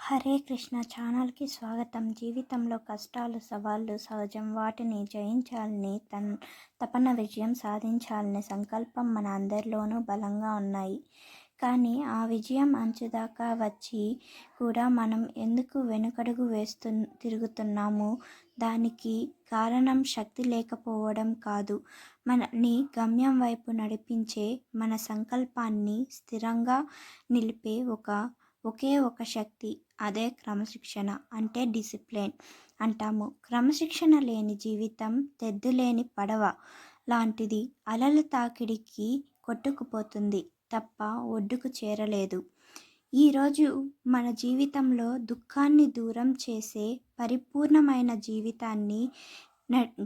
హరే కృష్ణ ఛానల్కి స్వాగతం. జీవితంలో కష్టాలు సవాళ్ళు సహజం. వాటిని జయించాలని తపన విజయం సాధించాలనే సంకల్పం మన అందరిలోనూ బలంగా ఉన్నాయి. కానీ ఆ విజయం అంచుదాకా వచ్చి కూడా మనం ఎందుకు వెనుకడుగు తిరుగుతున్నాము? దానికి కారణం శక్తి లేకపోవడం కాదు, మనని గమ్యం వైపు నడిపించే, మన సంకల్పాన్ని స్థిరంగా నిలిపే ఒకే ఒక శక్తి. అదే క్రమశిక్షణ, అంటే డిసిప్లిన్ అంటాము. క్రమశిక్షణ లేని జీవితం తెద్దులేని పడవ లాంటిది. అలల తాకిడికి కొట్టుకుపోతుంది తప్ప ఒడ్డుకు చేరలేదు. ఈరోజు మన జీవితంలో దుఃఖాన్ని దూరం చేసే, పరిపూర్ణమైన జీవితాన్ని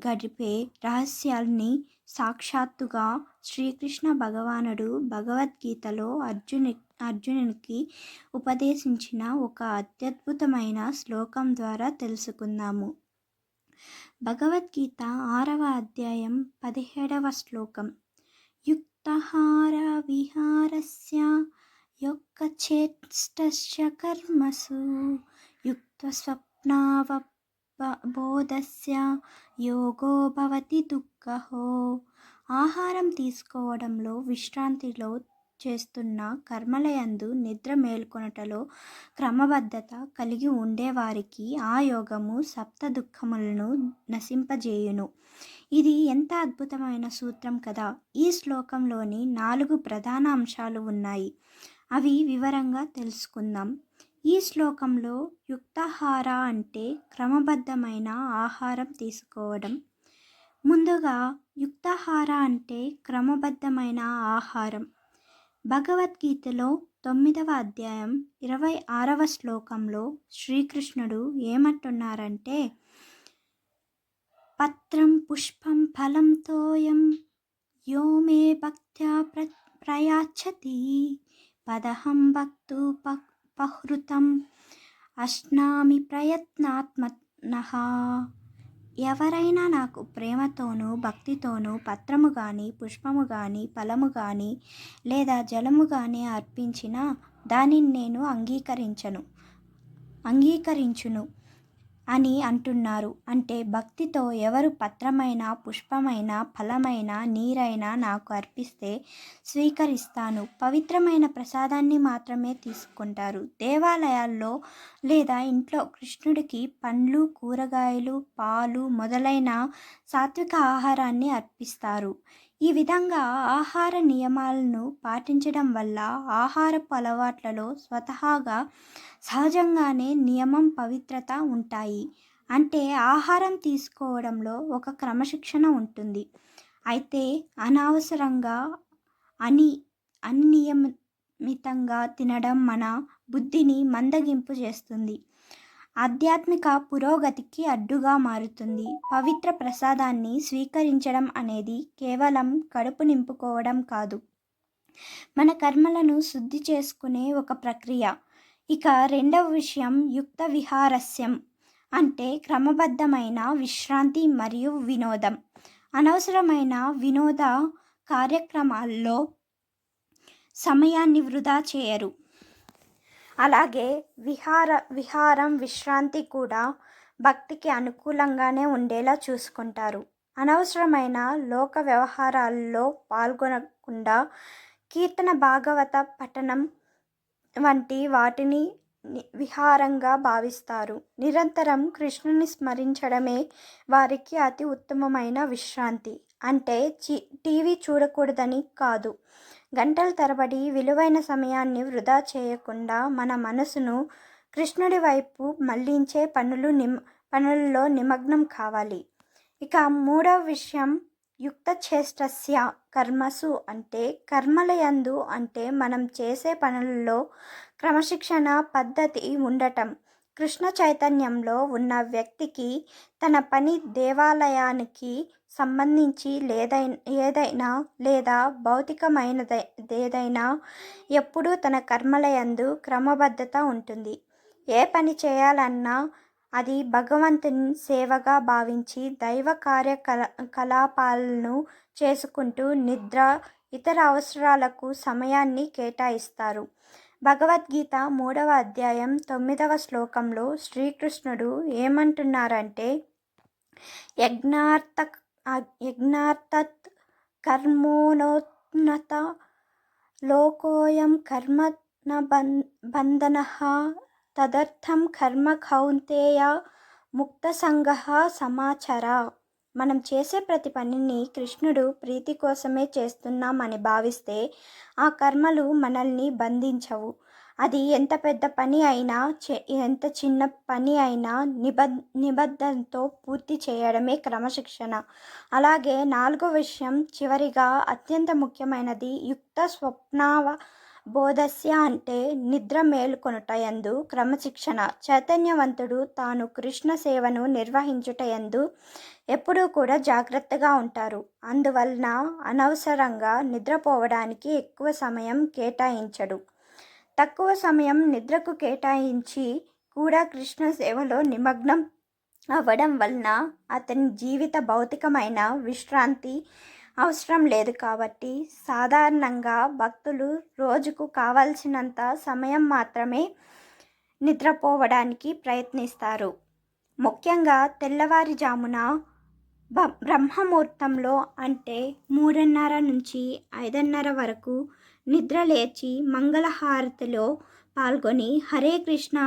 గడిపే రహస్యాల్ని సాక్షాత్తుగా శ్రీకృష్ణ భగవానుడు భగవద్గీతలో అర్జునునికి ఉపదేశించిన ఒక అత్యద్భుతమైన శ్లోకం ద్వారా తెలుసుకుందాము. భగవద్గీత 6వ అధ్యాయం 17వ శ్లోకం. యుక్తాహార విహారస్య యోగచేష్టస్య కర్మసు యుక్త స్వప్నావబోధస్య యోగో భవతి దుఃఖః. ఆహారం తీసుకోవడంలో, విశ్రాంతిలో, చేస్తున్న కర్మలయందు, నిద్ర మేల్కొనుటలో క్రమబద్ధత కలిగి ఉండేవారికి ఆ యోగము సప్త దుఃఖములను నశింపజేయును. ఇది ఎంత అద్భుతమైన సూత్రం కదా. ఈ శ్లోకంలోని 4 ప్రధాన అంశాలు ఉన్నాయి. అవి వివరంగా తెలుసుకుందాం. ఈ శ్లోకంలో యుక్తాహార అంటే క్రమబద్ధమైన ఆహారం తీసుకోవడం. ముందుగా యుక్తాహార అంటే క్రమబద్ధమైన ఆహారం. భగవద్గీతలో 9వ అధ్యాయం 26వ శ్లోకంలో శ్రీకృష్ణుడు ఏమంటున్నారంటే, పత్రం పుష్పం ఫలం తోయం యో మే భక్త్యా ప్రయాచ్చతి పదహం భక్తు పహృతం అశ్నామి ప్రయత్నాత్మనః. ఎవరైనా నాకు ప్రేమతోనూ భక్తితోనూ పత్రము కానీ, పుష్పము కానీ, ఫలము కానీ లేదా జలము కానీ అర్పించినా దానిని నేను అంగీకరించును అని అంటున్నారు. అంటే భక్తితో ఎవరు పత్రమైన, పుష్పమైన, ఫలమైన, నీరైనా నాకు అర్పిస్తే స్వీకరిస్తాను. పవిత్రమైన ప్రసాదాన్ని మాత్రమే తీసుకుంటారు. దేవాలయాల్లో లేదా ఇంట్లో కృష్ణుడికి పండ్లు, కూరగాయలు, పాలు మొదలైన సాత్విక ఆహారాన్ని అర్పిస్తారు. ఈ విధంగా ఆహార నియమాలను పాటించడం వల్ల ఆహారపు అలవాట్లలో స్వతహాగా సహజంగానే నియమం, పవిత్రత ఉంటాయి. అంటే ఆహారం తీసుకోవడంలో ఒక క్రమశిక్షణ ఉంటుంది. అయితే అనవసరంగా అనియమితంగా తినడం మన బుద్ధిని మందగింపు చేస్తుంది, ఆధ్యాత్మిక పురోగతికి అడ్డుగా మారుతుంది. పవిత్ర ప్రసాదాన్ని స్వీకరించడం అనేది కేవలం కడుపు నింపుకోవడం కాదు, మన కర్మలను శుద్ధి చేసుకునే ఒక ప్రక్రియ. ఇక రెండవ విషయం యుక్త విహారస్యం అంటే క్రమబద్ధమైన విశ్రాంతి మరియు వినోదం. అనవసరమైన వినోద కార్యక్రమాల్లో సమయాన్ని వృధా చేయరు. అలాగే విహారం, విశ్రాంతి కూడా భక్తికి అనుకూలంగానే ఉండేలా చూసుకుంటారు. అనవసరమైన లోక వ్యవహారాల్లో పాల్గొనకుండా కీర్తన, భాగవత పఠనం వంటి వాటిని విహారంగా భావిస్తారు. నిరంతరం కృష్ణుని స్మరించడమే వారికి అతి ఉత్తమమైన విశ్రాంతి. అంటే టీవీ చూడకూడదని కాదు, గంటల తరబడి విలువైన సమయాన్ని వృధా చేయకుండా మన మనసును కృష్ణుడి వైపు మళ్లించే పనులలో నిమగ్నం కావాలి. ఇక మూడవ విషయం యుక్తచేష్టస్య కర్మసు అంటే కర్మలయందు, అంటే మనం చేసే పనులలో క్రమశిక్షణ, పద్ధతి ఉండటం. కృష్ణ చైతన్యంలో ఉన్న వ్యక్తికి తన పని దేవాలయానికి సంబంధించి ఏదైనా లేదా భౌతికమైనదేదైనా ఎప్పుడూ తన కర్మలయందు క్రమబద్ధత ఉంటుంది. ఏ పని చేయాలన్నా అది భగవంతుని సేవగా భావించి దైవ కార్యకలాపాలను చేసుకుంటూ నిద్ర, ఇతర అవసరాలకు సమయాన్ని కేటాయిస్తారు. భగవద్గీత 3వ అధ్యాయం 9వ శ్లోకంలో శ్రీకృష్ణుడు ఏమంటున్నారంటే, యజ్ఞార్థ యజ్ఞార్థత్ కర్మణోన్నత లోకోయం కర్మ న బంధనః తదర్థం కర్మ కౌంతేయ ముక్తసంగః సమాచర. మనం చేసే ప్రతి పనిని కృష్ణుడు ప్రీతి కోసమే చేస్తున్నామని భావిస్తే ఆ కర్మలు మనల్ని బంధించవు. అది ఎంత పెద్ద పని అయినా, ఎంత చిన్న పని అయినా నిబద్ధతతో పూర్తి చేయడమే క్రమశిక్షణ. అలాగే 4వ విషయం, చివరిగా అత్యంత ముఖ్యమైనది, యుక్త స్వప్నావ బోధస్య అంటే నిద్ర మేలుకొనుటయందు క్రమశిక్షణ. చైతన్యవంతుడు తాను కృష్ణ సేవను నిర్వహించుటయందు ఎప్పుడూ కూడా జాగ్రత్తగా ఉంటారు. అందువలన అనవసరంగా నిద్రపోవడానికి ఎక్కువ సమయం కేటాయించడు. తక్కువ సమయం నిద్రకు కేటాయించి కూడా కృష్ణ సేవలో నిమగ్నం అవ్వడం వలన అతని జీవిత భౌతికమైన విశ్రాంతి అవసరం లేదు. కాబట్టి సాధారణంగా భక్తులు రోజుకు కావలసినంత సమయం మాత్రమే నిద్రపోవడానికి ప్రయత్నిస్తారు. ముఖ్యంగా తెల్లవారుజామున బ్రహ్మముహూర్తంలో అంటే 3:30 నుంచి 5:30 వరకు నిద్ర లేచి మంగళహారతిలో పాల్గొని హరే కృష్ణ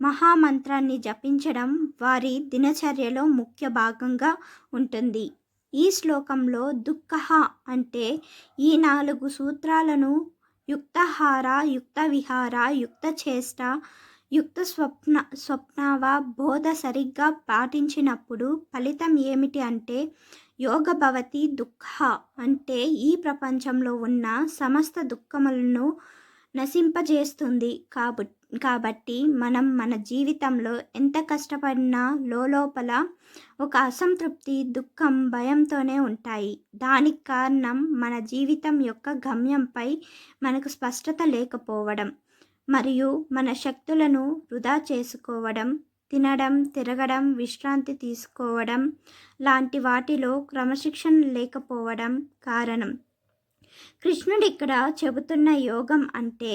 మహామంత్రాన్ని జపించడం వారి దినచర్యలో ముఖ్య భాగంగా ఉంటుంది. ఈ శ్లోకంలో దుఃఖః అంటే ఈ 4 సూత్రాలను యుక్తాహార, యుక్త విహార, యుక్త చేష్ట, యుక్త స్వప్నావ బోధ సరిగ్గా పాటించినప్పుడు ఫలితం ఏమిటి అంటే యోగ భవతి దుఃఖ అంటే ఈ ప్రపంచంలో ఉన్న సమస్త దుఃఖములను నశింపజేస్తుంది. కాబట్టి మనం మన జీవితంలో ఎంత కష్టపడినా లోపల ఒక అసంతృప్తి, దుఃఖం, భయంతోనే ఉంటాయి. దానికి కారణం మన జీవితం యొక్క గమ్యంపై మనకు స్పష్టత లేకపోవడం మరియు మన శక్తులను వృధా చేసుకోవడం, తినడం, తిరగడం, విశ్రాంతి తీసుకోవడం లాంటి వాటిలో క్రమశిక్షణ లేకపోవడం కారణం. కృష్ణుడు ఇక్కడ చెబుతున్న యోగం అంటే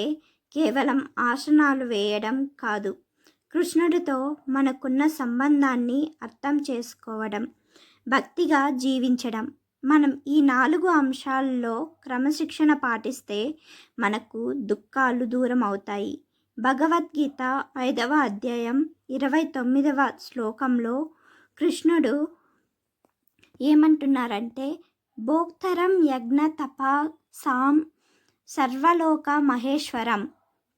కేవలం ఆసనాలు వేయడం కాదు, కృష్ణుడితో మనకున్న సంబంధాన్ని అర్థం చేసుకోవడం, భక్తిగా జీవించడం. మనం ఈ 4 అంశాల్లో క్రమశిక్షణ పాటిస్తే మనకు దుఃఖాలు దూరం అవుతాయి. భగవద్గీత 5వ అధ్యాయం 29వ శ్లోకంలో కృష్ణుడు ఏమంటున్నారంటే, భోక్తరం యజ్ఞ తపసాం సర్వలోక మహేశ్వరం.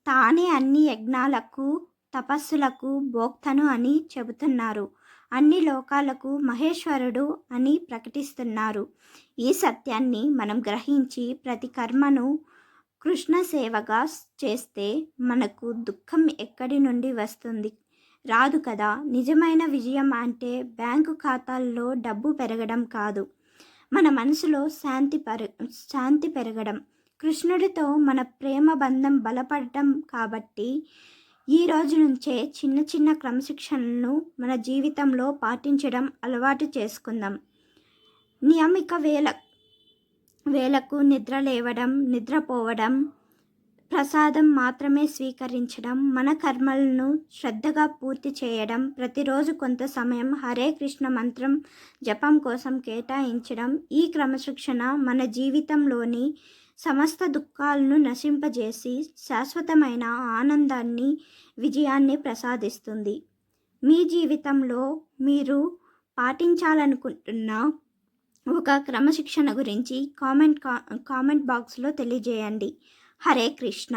తానే అన్ని యజ్ఞాలకు, తపస్సులకు భోక్తను అని చెబుతున్నారు. అన్ని లోకాలకు మహేశ్వరుడు అని ప్రకటిస్తున్నారు. ఈ సత్యాన్ని మనం గ్రహించి ప్రతి కర్మను కృష్ణ సేవగా చేస్తే మనకు దుఃఖం ఎక్కడి నుండి వస్తుంది? రాదు కదా. నిజమైన విజయం అంటే బ్యాంకు ఖాతాల్లో డబ్బు పెరగడం కాదు, మన మనసులో శాంతి పెరగడం, కృష్ణుడితో మన ప్రేమ బంధం బలపడటం. కాబట్టి ఈ రోజు నుంచే చిన్న చిన్న క్రమశిక్షణలను మన జీవితంలో పాటించడం అలవాటు చేసుకుందాం. నియమిత వేళకు నిద్ర లేవడం, నిద్రపోవడం, ప్రసాదం మాత్రమే స్వీకరించడం, మన కర్మలను శ్రద్ధగా పూర్తి చేయడం, ప్రతిరోజు కొంత సమయం హరే కృష్ణ మంత్రం జపం కోసం కేటాయించడం. ఈ క్రమశిక్షణ మన జీవితంలోని సమస్త దుఃఖాలను నశింపజేసి శాశ్వతమైన ఆనందాన్ని, విజయాన్ని ప్రసాదిస్తుంది. మీ జీవితంలో మీరు పాటించాలనుకుంటున్న ఒక క్రమశిక్షణ గురించి కామెంట్ బాక్స్లో తెలియజేయండి. హరే కృష్ణ.